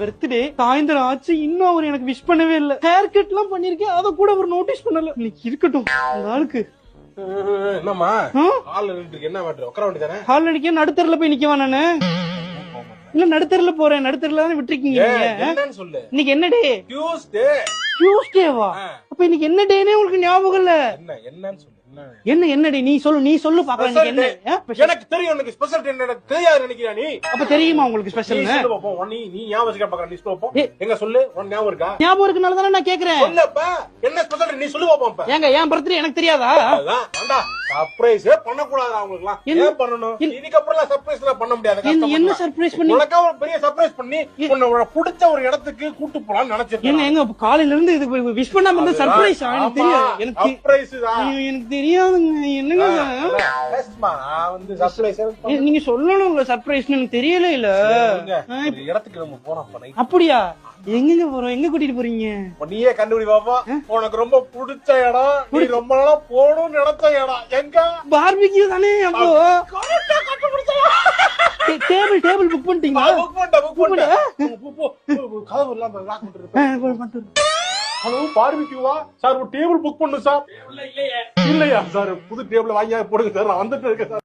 Birthday சாயந்தரம் ஆச்சு, இன்னும் அவர் எனக்கு விஷ் பண்ணவே இல்ல. ஹேர் கட் எல்லாம் பண்ணிருக்கேன், அத கூட அவர் நோட்டீஸ் பண்ணல. இன்னைக்கு இருக்கட்டும் அந்த ஆளுக்கு. என்னம்மா ஹால்ல நின்னுட்டு என்ன மேட்டர்? உட்கார வேண்டியதானே? ஹால் அடிக்க நடுத்தரல போய் நிக்கவா நானு? இல்ல நடுத்தரல போறேன், நடுத்தரல தானே விட்டுருக்கீங்க. என்னன்னு சொல்லு. இன்னைக்கு என்ன டே? டியூஸ்டே. டியூஸ்டேவா? அப்ப இன்னைக்கு என்ன டேனே உங்களுக்கு ஞாபகம் இல்ல? என்னன்னு சொல்லு. என்ன டே? நீ சொல்லு பாக்கலாம். இன்னைக்கு என்ன? எனக்கு தெரியும், எனக்கு ஸ்பெஷல் டே எனக்கு தெரியாது நினைக்கிறியா நீ? அப்ப தெரியுமா உங்களுக்கு ஸ்பெஷல்? நீ சொல்லு பாப்போம். நீ ஞாபகம் வச்சுக்க பாக்குற. நீ சொல்லு பாப்போம். எங்க சொல்லு. உன் ஞாபகம் இருக்கா? ஞாபகம் இருக்கனால தானே நான் கேக்குறேன். சொல்லப்பா என்ன ஸ்பெஷல் டே நீ சொல்லு பாப்போம். ஏங்க என் பர்த்டே எனக்கு தெரியாதா? அதான் வேண்டா. சர்ப்ரைஸ் பண்ண கூடாதா அவங்களுக்குலாம்? ஏன் பண்ணனும்? இதுக்கு அப்புறம் சர்ப்ரைஸ்லாம் பண்ண முடியாது. என்ன சர்ப்ரைஸ் பண்ணி? உனக்கு ஒரு பெரிய சர்ப்ரைஸ் பண்ணி உன்னை பிடிச்ச ஒரு இடத்துக்கு கூட்டி போலாம்னு நினைச்சிருக்கேன். எங்க காலையில இருந்து இது விஷ் பண்ணாம இருந்த சர்ப்ரைஸ் எனக்கு தெரியாது. எனக்கு சர்ப்ரைஸ் தான். எனக்கு தெரியாதுங்க. என்னங்க நான் வந்து சர்ப்ரைஸ் நீங்க சொல்லணும்ல சர்ப்ரைஸ்னு எனக்கு தெரியல. இல்ல இடத்துக்கு நம்ம போறோம். அப்படியா? எங்க போறோம்? எங்க கூட்டிட்டு போறீங்க? நீயே கண்டுபிடி பாப்பா. உனக்கு ரொம்ப பிடிச்ச இடம், நீ ரொம்ப நாளா போகணும்னு நினைச்ச இடம் எங்க? பார்பிக்யூ தானே. அப்போ டேபிள் புக் பண்ணிட்டீங்களா? புக் பண்ணிட்டேன். கதவு எல்லாம் லாக் பண்ணிட்டு. ஹலோ, பார்பிக்யூவா சார்? ஒரு டேபிள் புக் பண்ணு சார். இல்லையா சார், புது டேபிள் வாங்கி போடுங்க சார், நான் வந்துட்டு இருக்கேன் சார்.